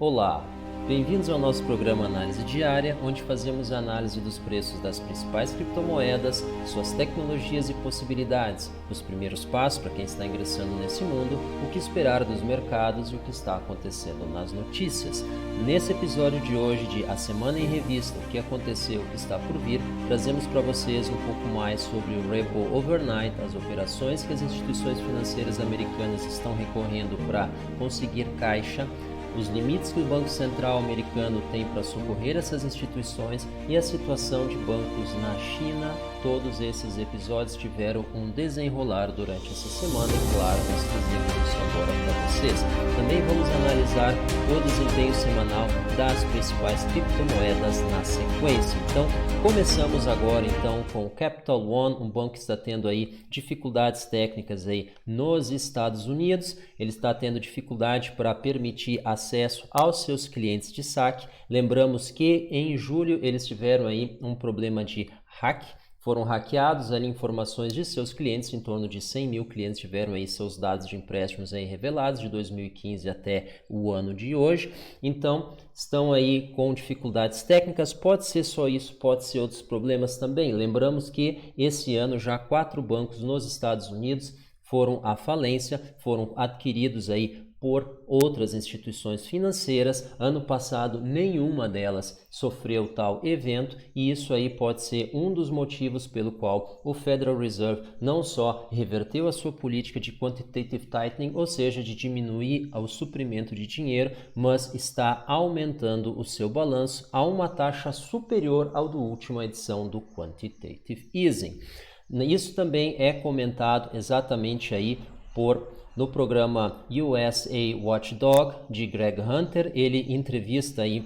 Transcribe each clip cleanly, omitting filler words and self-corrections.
Olá, bem-vindos ao nosso programa Análise Diária, onde fazemos a análise dos preços das principais criptomoedas, suas tecnologias e possibilidades, os primeiros passos para quem está ingressando nesse mundo, o que esperar dos mercados e o que está acontecendo nas notícias. Nesse episódio de hoje de A Semana em Revista, o que aconteceu e o que está por vir, trazemos para vocês um pouco mais sobre o Repo Overnight, as operações que as instituições financeiras americanas estão recorrendo para conseguir caixa, os limites que o Banco Central americano tem para socorrer essas instituições e a situação de bancos na China. Todos esses episódios tiveram um desenrolar durante essa semana e, claro, nós trazemos isso agora para vocês. Também vamos analisar o desempenho semanal das principais criptomoedas na sequência. Então, começamos agora então com o Capital One, um banco que está tendo aí dificuldades técnicas aí nos Estados Unidos. Ele está tendo dificuldade para permitir acesso aos seus clientes de saque. Lembramos que em julho eles tiveram aí um problema de hack. Foram hackeados ali informações de seus clientes, em torno de 100 mil clientes tiveram aí seus dados de empréstimos aí revelados de 2015 até o ano de hoje. Então, estão aí com dificuldades técnicas, pode ser só isso, pode ser outros problemas também. Lembramos que esse ano já 4 bancos nos Estados Unidos foram à falência, foram adquiridos aí por outras instituições financeiras. Ano passado nenhuma delas sofreu tal evento e isso aí pode ser um dos motivos pelo qual o Federal Reserve não só reverteu a sua política de quantitative tightening, ou seja, de diminuir o suprimento de dinheiro, mas está aumentando o seu balanço a uma taxa superior ao da última edição do quantitative easing. Isso também é comentado exatamente aí no programa USA Watchdog de Greg Hunter. Ele entrevista aí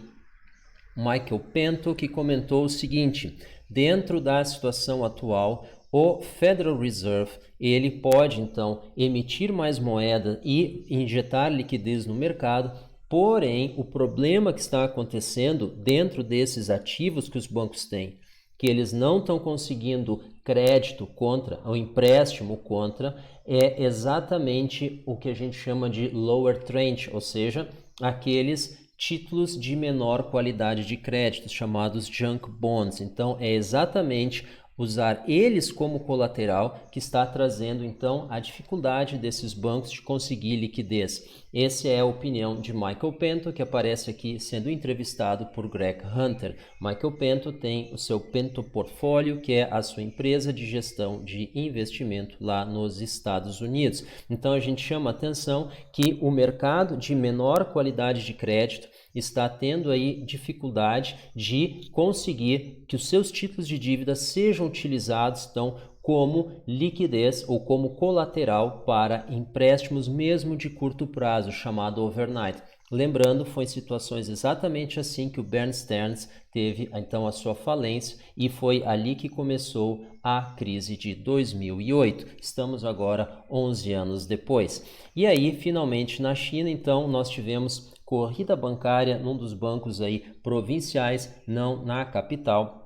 Michael Penton, que comentou o seguinte: dentro da situação atual, o Federal Reserve ele pode então emitir mais moeda e injetar liquidez no mercado. Porém, o problema que está acontecendo dentro desses ativos que os bancos têm, que eles não estão conseguindo crédito contra, ou empréstimo contra, é exatamente o que a gente chama de lower tranche, ou seja, aqueles títulos de menor qualidade de crédito, chamados junk bonds. Então, é exatamente usar eles como colateral que está trazendo então a dificuldade desses bancos de conseguir liquidez. Essa é a opinião de Michael Penton, que aparece aqui sendo entrevistado por Greg Hunter. Michael Penton tem o seu Penton Portfólio, que é a sua empresa de gestão de investimento lá nos Estados Unidos. Então a gente chama a atenção que o mercado de menor qualidade de crédito está tendo aí dificuldade de conseguir que os seus títulos de dívida sejam utilizados então como liquidez ou como colateral para empréstimos mesmo de curto prazo, chamado overnight. Lembrando, foi em situações exatamente assim que o Bear Stearns teve então a sua falência e foi ali que começou a crise de 2008. Estamos agora 11 anos depois. E aí, finalmente, na China, então, nós tivemos corrida bancária num dos bancos aí provinciais, não na capital,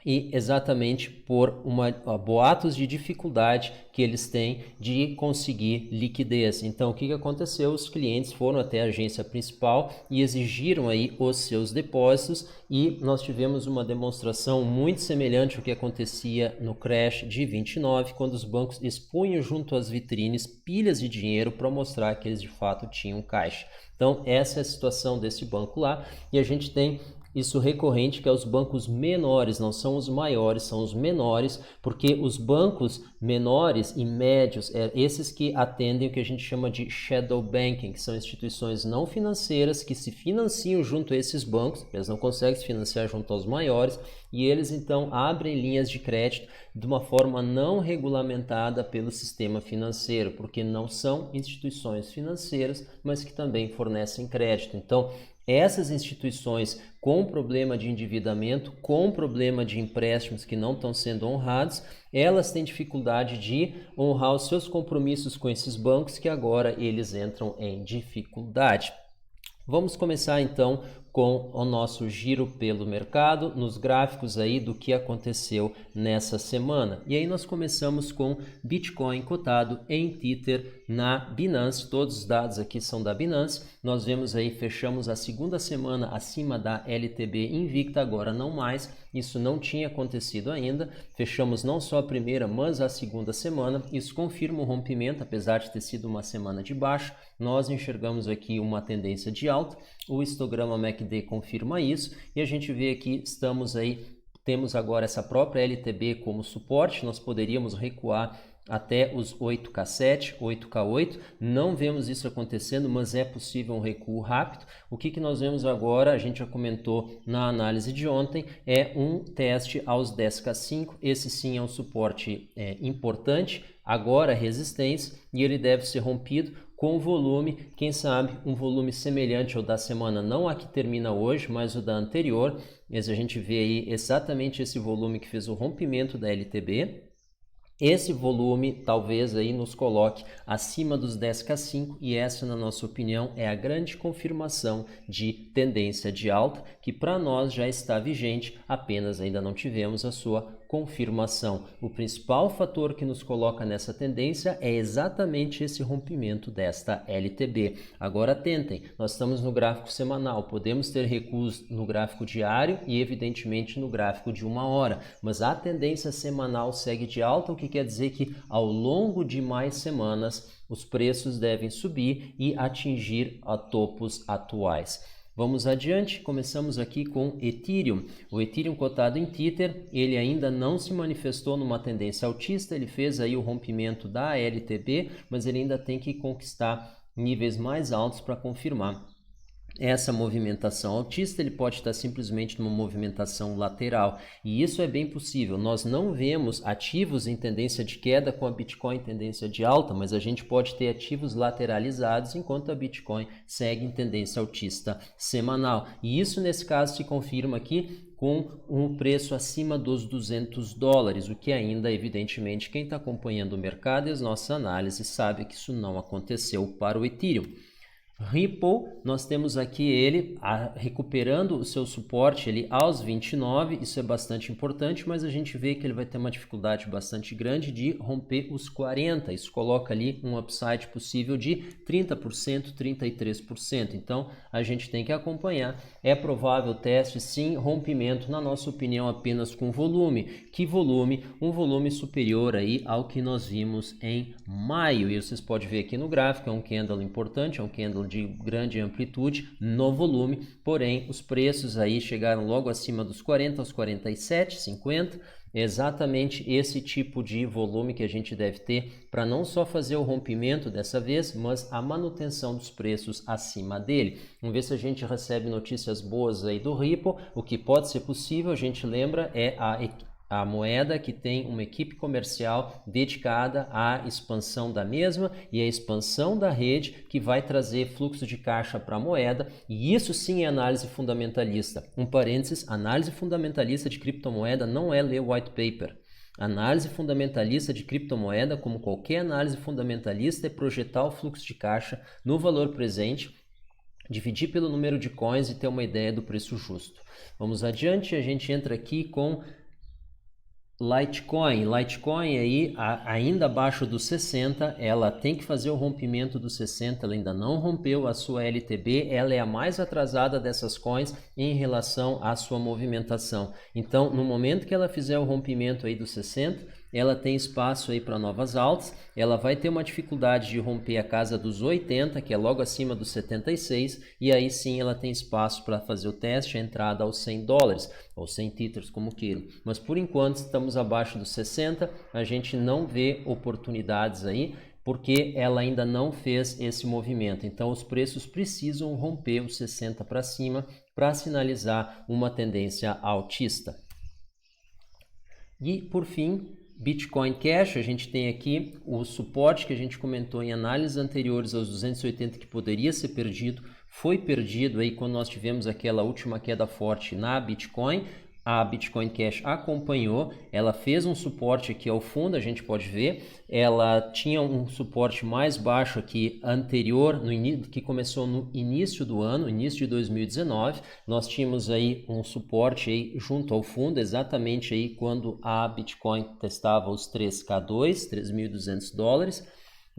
e exatamente por boatos de dificuldade que eles têm de conseguir liquidez. Então, o que aconteceu? Os clientes foram até a agência principal e exigiram aí os seus depósitos e nós tivemos uma demonstração muito semelhante ao que acontecia no crash de 29, quando os bancos expunham junto às vitrines pilhas de dinheiro para mostrar que eles de fato tinham caixa. Então, essa é a situação desse banco lá e a gente tem isso recorrente, que é os bancos menores, não são os maiores, são os menores, porque os bancos menores e médios, esses que atendem o que a gente chama de shadow banking, que são instituições não financeiras que se financiam junto a esses bancos, eles não conseguem se financiar junto aos maiores, e eles então abrem linhas de crédito de uma forma não regulamentada pelo sistema financeiro, porque não são instituições financeiras, mas que também fornecem crédito. Então, essas instituições com problema de endividamento, com problema de empréstimos que não estão sendo honrados, elas têm dificuldade de honrar os seus compromissos com esses bancos que agora eles entram em dificuldade. Vamos começar então com o nosso giro pelo mercado, nos gráficos aí do que aconteceu nessa semana. E aí nós começamos com Bitcoin cotado em Tether na Binance, todos os dados aqui são da Binance. Nós vemos aí, fechamos a segunda semana acima da LTB invicta, agora não mais, isso não tinha acontecido ainda. Fechamos não só a primeira, mas a segunda semana, isso confirma o rompimento, apesar de ter sido uma semana de baixa, nós enxergamos aqui uma tendência de alta, o histograma MACD confirma isso, e a gente vê aqui, temos agora essa própria LTB como suporte, nós poderíamos recuar até os 8K7, 8K8, não vemos isso acontecendo, mas é possível um recuo rápido. O que nós vemos agora, a gente já comentou na análise de ontem, é um teste aos 10K5, esse sim é um suporte importante, agora resistência, e ele deve ser rompido com volume, quem sabe um volume semelhante ao da semana, não a que termina hoje, mas o da anterior. Mas a gente vê aí exatamente esse volume que fez o rompimento da LTB. Esse volume talvez aí nos coloque acima dos 10K5 e essa, na nossa opinião, é a grande confirmação de tendência de alta que para nós já está vigente, apenas ainda não tivemos a sua confirmação. O principal fator que nos coloca nessa tendência é exatamente esse rompimento desta LTB. Agora atentem, nós estamos no gráfico semanal, podemos ter recuos no gráfico diário e evidentemente no gráfico de 1 hora, mas a tendência semanal segue de alta, o que quer dizer que ao longo de mais semanas os preços devem subir e atingir a topos atuais. Vamos adiante, começamos aqui com Ethereum. O Ethereum cotado em Tether, ele ainda não se manifestou numa tendência altista, ele fez aí o rompimento da LTB, mas ele ainda tem que conquistar níveis mais altos para confirmar essa movimentação altista. Ele pode estar simplesmente numa movimentação lateral, e isso é bem possível. Nós não vemos ativos em tendência de queda com a Bitcoin em tendência de alta, mas a gente pode ter ativos lateralizados enquanto a Bitcoin segue em tendência altista semanal, e isso nesse caso se confirma aqui com um preço acima dos $200, o que ainda, evidentemente, quem está acompanhando o mercado e as nossas análises sabe que isso não aconteceu para o Ethereum. Ripple, nós temos aqui ele recuperando o seu suporte ali aos 29, isso é bastante importante, mas a gente vê que ele vai ter uma dificuldade bastante grande de romper os 40, isso coloca ali um upside possível de 30%, 33%, então a gente tem que acompanhar. É provável teste sim, rompimento, na nossa opinião apenas com volume. Que volume? Um volume superior aí ao que nós vimos em maio, e vocês podem ver aqui no gráfico, é um candle importante, é um candle de grande amplitude no volume, porém os preços aí chegaram logo acima dos 40 aos 47, 50, é exatamente esse tipo de volume que a gente deve ter para não só fazer o rompimento dessa vez, mas a manutenção dos preços acima dele. Vamos ver se a gente recebe notícias boas aí do Ripple. O que pode ser possível, a gente lembra, é a moeda que tem uma equipe comercial dedicada à expansão da mesma e à expansão da rede, que vai trazer fluxo de caixa para a moeda, e isso sim é análise fundamentalista. Um parênteses, análise fundamentalista de criptomoeda não é ler white paper. Análise fundamentalista de criptomoeda, como qualquer análise fundamentalista, é projetar o fluxo de caixa no valor presente, dividir pelo número de coins e ter uma ideia do preço justo. Vamos adiante, a gente entra aqui com Litecoin aí ainda abaixo dos 60, ela tem que fazer o rompimento dos 60, ela ainda não rompeu a sua LTB, ela é a mais atrasada dessas coins em relação à sua movimentação. Então, no momento que ela fizer o rompimento aí dos 60, ela tem espaço aí para novas altas, ela vai ter uma dificuldade de romper a casa dos 80, que é logo acima dos 76, e aí sim ela tem espaço para fazer o teste, a entrada aos $100, ou 100 tethers, como queiram. Mas por enquanto estamos abaixo dos 60, a gente não vê oportunidades aí, porque ela ainda não fez esse movimento. Então os preços precisam romper os 60 para cima para sinalizar uma tendência altista. E por fim, Bitcoin Cash, a gente tem aqui o suporte que a gente comentou em análises anteriores aos 280 que poderia ser perdido, foi perdido aí quando nós tivemos aquela última queda forte na Bitcoin. a Bitcoin Cash acompanhou, ela fez um suporte aqui ao fundo, a gente pode ver, ela tinha um suporte mais baixo aqui anterior, que começou no início do ano, início de 2019, nós tínhamos aí um suporte aí junto ao fundo, exatamente aí quando a Bitcoin testava os 3K2, $3.200,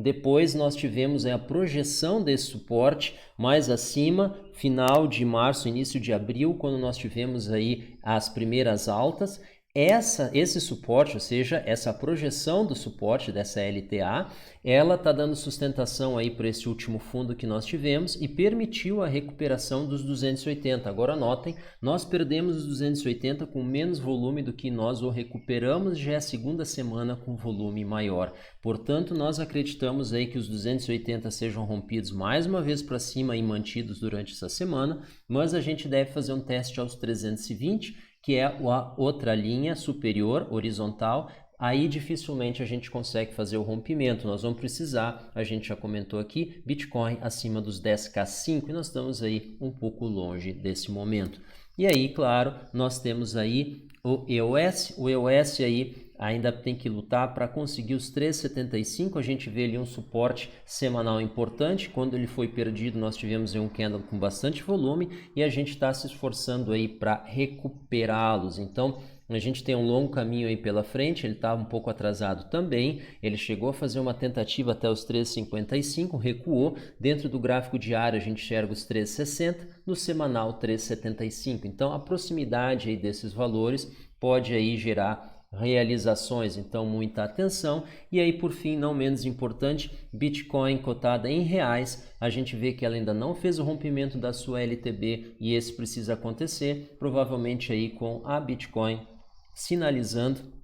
depois nós tivemos a projeção desse suporte mais acima, final de março, início de abril, quando nós tivemos aí as primeiras altas. Esse suporte, ou seja, essa projeção do suporte dessa LTA, ela está dando sustentação aí para esse último fundo que nós tivemos e permitiu a recuperação dos 280. Agora notem, nós perdemos os 280 com menos volume do que nós o recuperamos, já é a segunda semana com volume maior. Portanto, nós acreditamos aí que os 280 sejam rompidos mais uma vez para cima e mantidos durante essa semana, mas a gente deve fazer um teste aos 320, que é a outra linha superior, horizontal. Aí dificilmente a gente consegue fazer o rompimento, nós vamos precisar, a gente já comentou aqui, Bitcoin acima dos 10K5 e nós estamos aí um pouco longe desse momento. E aí, claro, nós temos aí o EOS aí ainda tem que lutar para conseguir os 3,75, a gente vê ali um suporte semanal importante, quando ele foi perdido nós tivemos um candle com bastante volume e a gente está se esforçando aí para recuperá-los, então a gente tem um longo caminho aí pela frente, ele está um pouco atrasado também, ele chegou a fazer uma tentativa até os 3,55, recuou, dentro do gráfico diário a gente enxerga os 3,60, no semanal 3,75, então a proximidade aí desses valores pode aí gerar realizações, então muita atenção. E aí por fim, não menos importante, Bitcoin cotada em reais, a gente vê que ela ainda não fez o rompimento da sua LTB e esse precisa acontecer, provavelmente aí com a Bitcoin sinalizando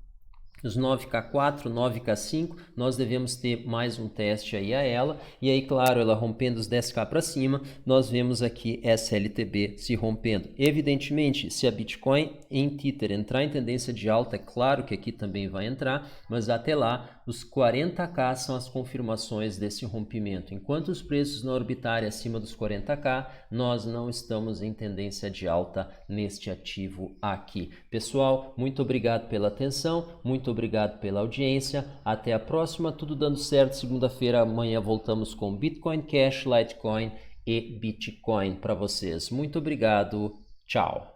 os 9K4, 9K5, nós devemos ter mais um teste aí a ela, e aí claro, ela rompendo os 10K para cima, nós vemos aqui essa LTB se rompendo. Evidentemente, se a Bitcoin em Tether entrar em tendência de alta, é claro que aqui também vai entrar, mas até lá, os 40K são as confirmações desse rompimento. Enquanto os preços não orbitarem acima dos 40K, nós não estamos em tendência de alta neste ativo aqui. Pessoal, muito obrigado pela atenção, muito obrigado pela audiência, até a próxima, tudo dando certo, segunda-feira, amanhã voltamos com Bitcoin Cash, Litecoin e Bitcoin para vocês. Muito obrigado, tchau!